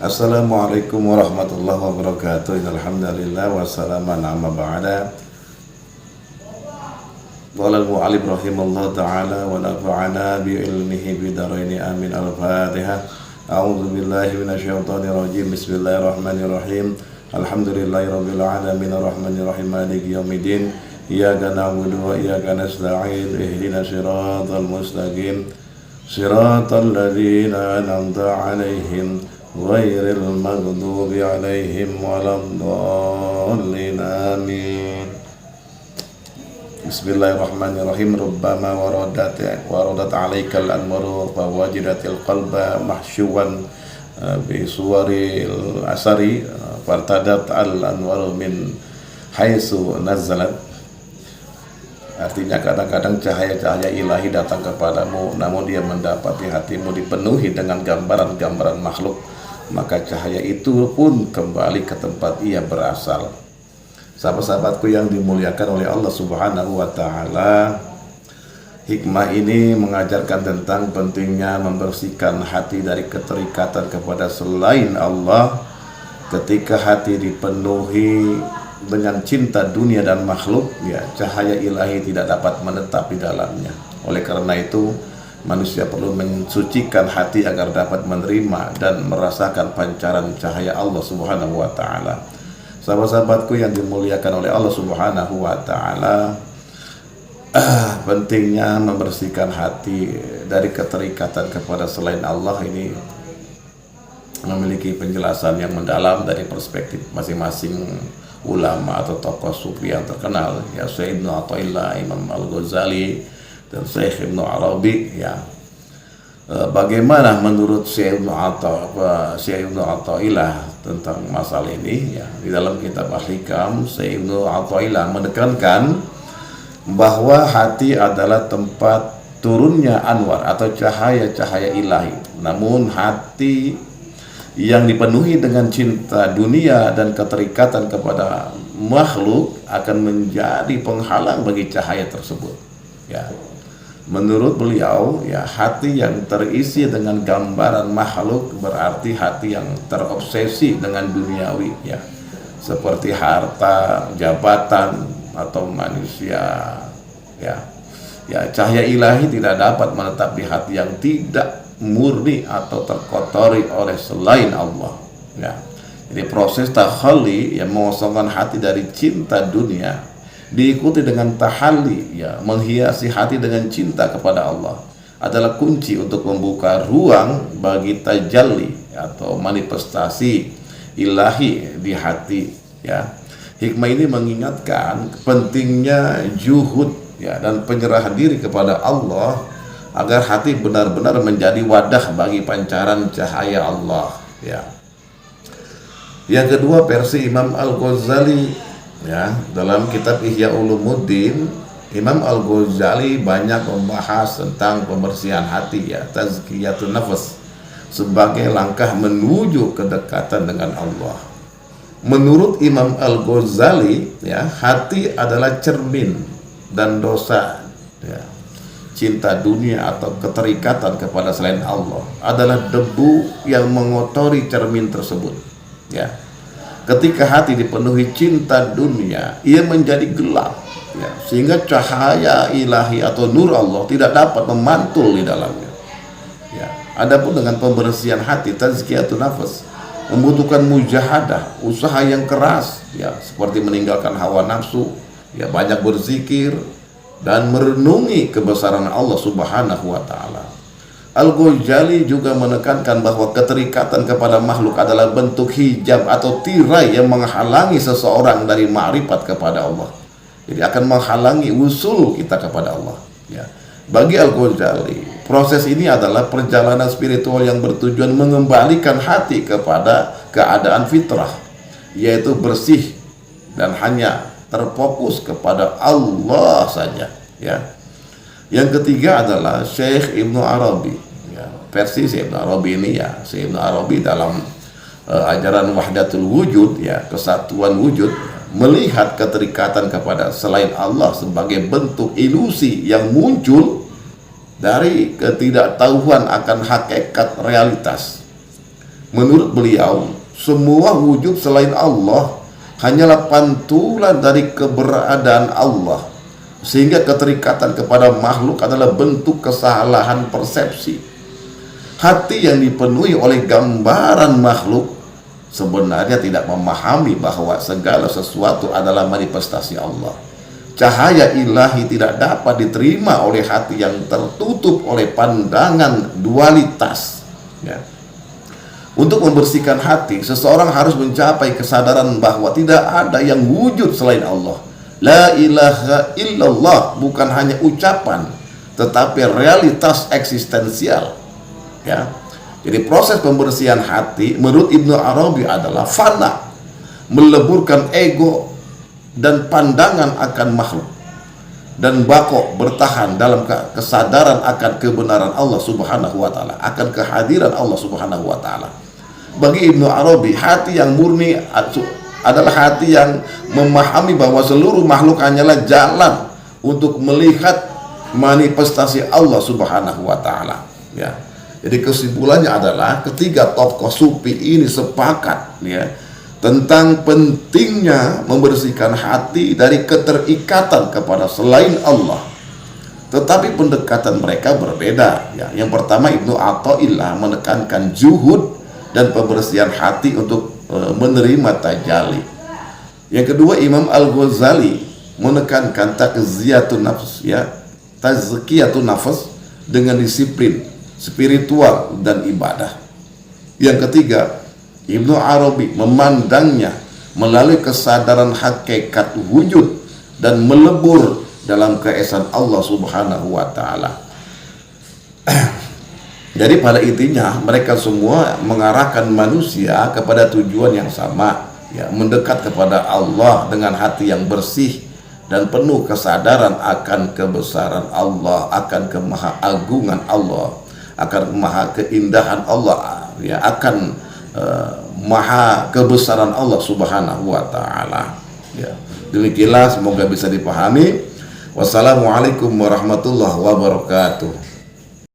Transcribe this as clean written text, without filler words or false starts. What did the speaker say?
Assalamualaikum warahmatullahi wabarakatuh. Alhamdulillah wassalamu ala ba'da. Qala al-mu'allif rahimahullah ta'ala wa nafa'ana bi ilmihi bidaraini amin. Al-Fatihah. A'udzu billahi minasyaitonir rajim. Bismillahirrahmanirrahim. Alhamdulillahirabbil alamin arrahmanir rahim maliki yaumiddin. Iyyaka na'budu wa iyyaka nasta'in. Ihdinas siratal mustaqim. Siratal ladzina an'amta 'alaihim ghairil maghdubi 'alaihim waladdallin. Amin. Bismillahirrahmanirrahim. Rubbama waradat 'alaikal anwaru fa wajidatil qalba mahsyuwan bi suwaril asari fartadat al anwaru min haitsu nazalat. Artinya kadang-kadang cahaya-cahaya ilahi datang kepadamu, namun dia mendapati hatimu dipenuhi dengan gambaran-gambaran makhluk, maka cahaya itu pun kembali ke tempat ia berasal. Sahabat-sahabatku yang dimuliakan oleh Allah Subhanahu wa Ta'ala, hikmah ini mengajarkan tentang pentingnya membersihkan hati dari keterikatan kepada selain Allah. Ketika hati dipenuhi dengan cinta dunia dan makhluk, ya, cahaya ilahi tidak dapat menetap di dalamnya. Oleh karena itu, manusia perlu mensucikan hati agar dapat menerima dan merasakan pancaran cahaya Allah Subhanahu wa Ta'ala. Sahabat-sahabatku yang dimuliakan oleh Allah Subhanahu wa Ta'ala, pentingnya membersihkan hati dari keterikatan kepada selain Allah ini memiliki penjelasan yang mendalam dari perspektif masing-masing ulama atau tokoh sufi yang terkenal, ya, Syekh Ibnu Athaillah, Imam Al-Ghazali, dan Syekh Ibnu Arabi. Ya, bagaimana menurut Syekh Ibnu Athaillah tentang masalah ini? Ya, di dalam kitab Al-Hikam, Syekh Ibnu Athaillah menekankan bahwa hati adalah tempat turunnya anwar atau cahaya-cahaya ilahi. Namun hati yang dipenuhi dengan cinta dunia dan keterikatan kepada makhluk akan menjadi penghalang bagi cahaya tersebut. Ya, menurut beliau, ya, hati yang terisi dengan gambaran makhluk berarti hati yang terobsesi dengan duniawi, ya, seperti harta, jabatan, atau manusia. Ya, cahaya ilahi tidak dapat menetap di hati yang tidak murni atau terkotori oleh selain Allah. Ya, jadi proses takhalli yang mengosongkan hati dari cinta dunia diikuti dengan tahalli, ya, menghiasi hati dengan cinta kepada Allah adalah kunci untuk membuka ruang bagi tajalli atau manifestasi ilahi di hati. Ya, hikmah ini mengingatkan pentingnya juhud, ya, dan penyerahan diri kepada Allah agar hati benar-benar menjadi wadah bagi pancaran cahaya Allah. Ya. Yang kedua, versi Imam Al-Ghazali, ya, dalam kitab Ihya Ulumuddin, Imam Al-Ghazali banyak membahas tentang pembersihan hati, ya, tazkiyatun nafas, sebagai langkah menuju kedekatan dengan Allah. Menurut Imam Al-Ghazali, ya, hati adalah cermin dan dosa, ya. Cinta dunia atau keterikatan kepada selain Allah adalah debu yang mengotori cermin tersebut. Ya, ketika hati dipenuhi cinta dunia, ia menjadi gelap, ya, sehingga cahaya ilahi atau nur Allah tidak dapat memantul di dalamnya. Ya, adapun dengan pembersihan hati, tazkiyatun nafas, membutuhkan mujahadah, usaha yang keras, ya, seperti meninggalkan hawa nafsu, ya, banyak berzikir dan merenungi kebesaran Allah Subhanahu wa Ta'ala. Al-Ghazali juga menekankan bahwa keterikatan kepada makhluk adalah bentuk hijab atau tirai yang menghalangi seseorang dari ma'rifat kepada Allah. Jadi akan menghalangi usul kita kepada Allah. Ya. Bagi Al-Ghazali, proses ini adalah perjalanan spiritual yang bertujuan mengembalikan hati kepada keadaan fitrah, yaitu bersih dan hanya terfokus kepada Allah saja. Ya. Yang ketiga adalah Syekh Ibnu Arabi. Ya. Versi Syekh Ibnu Arabi ini, ya, Syekh Ibnu Arabi dalam ajaran wahdatul wujud, ya, kesatuan wujud, melihat keterikatan kepada selain Allah sebagai bentuk ilusi yang muncul dari ketidaktahuan akan hakikat realitas. menurut beliau semua wujud selain Allah hanyalah pantulan dari keberadaan Allah, sehingga keterikatan kepada makhluk adalah bentuk kesalahan persepsi. Hati yang dipenuhi oleh gambaran makhluk sebenarnya tidak memahami bahwa segala sesuatu adalah manifestasi Allah. Cahaya ilahi tidak dapat diterima oleh hati yang tertutup oleh pandangan dualitas, ya. Untuk membersihkan hati, seseorang harus mencapai kesadaran bahwa tidak ada yang wujud selain Allah. La ilaha illallah bukan hanya ucapan, tetapi realitas eksistensial, ya. Jadi proses pembersihan hati menurut Ibnu Arabi adalah fana, meleburkan ego dan pandangan akan makhluk, dan bako bertahan dalam kesadaran akan kebenaran Allah Subhanahu wa taala, akan kehadiran Allah Subhanahu wa taala. Bagi Ibnu Arabi, hati yang murni adalah hati yang memahami bahwa seluruh makhluk hanyalah jalan untuk melihat manifestasi Allah Subhanahu wa taala, ya. Jadi kesimpulannya adalah ketiga tokoh sufi ini sepakat, ya, tentang pentingnya membersihkan hati dari keterikatan kepada selain Allah. Tetapi pendekatan mereka berbeda, ya. Yang pertama, Ibnu Athaillah menekankan zuhud dan pembersihan hati untuk menerima tajalli. Yang kedua, Imam Al-Ghazali menekankan takziyatun nafs, ya, tazkiyatun nafs dengan disiplin spiritual dan ibadah. Yang ketiga, Ibnu Arabi memandangnya melalui kesadaran hakikat wujud dan melebur dalam keesaan Allah Subhanahu wa taala. Jadi pada intinya mereka semua mengarahkan manusia kepada tujuan yang sama, ya, mendekat kepada Allah dengan hati yang bersih dan penuh kesadaran akan kebesaran Allah, akan kemahaagungan Allah, akan maha keindahan Allah, ya, akan maha kebesaran Allah Subhanahu wa taala, ya. Demikianlah, semoga bisa dipahami. Wassalamualaikum warahmatullahi wabarakatuh.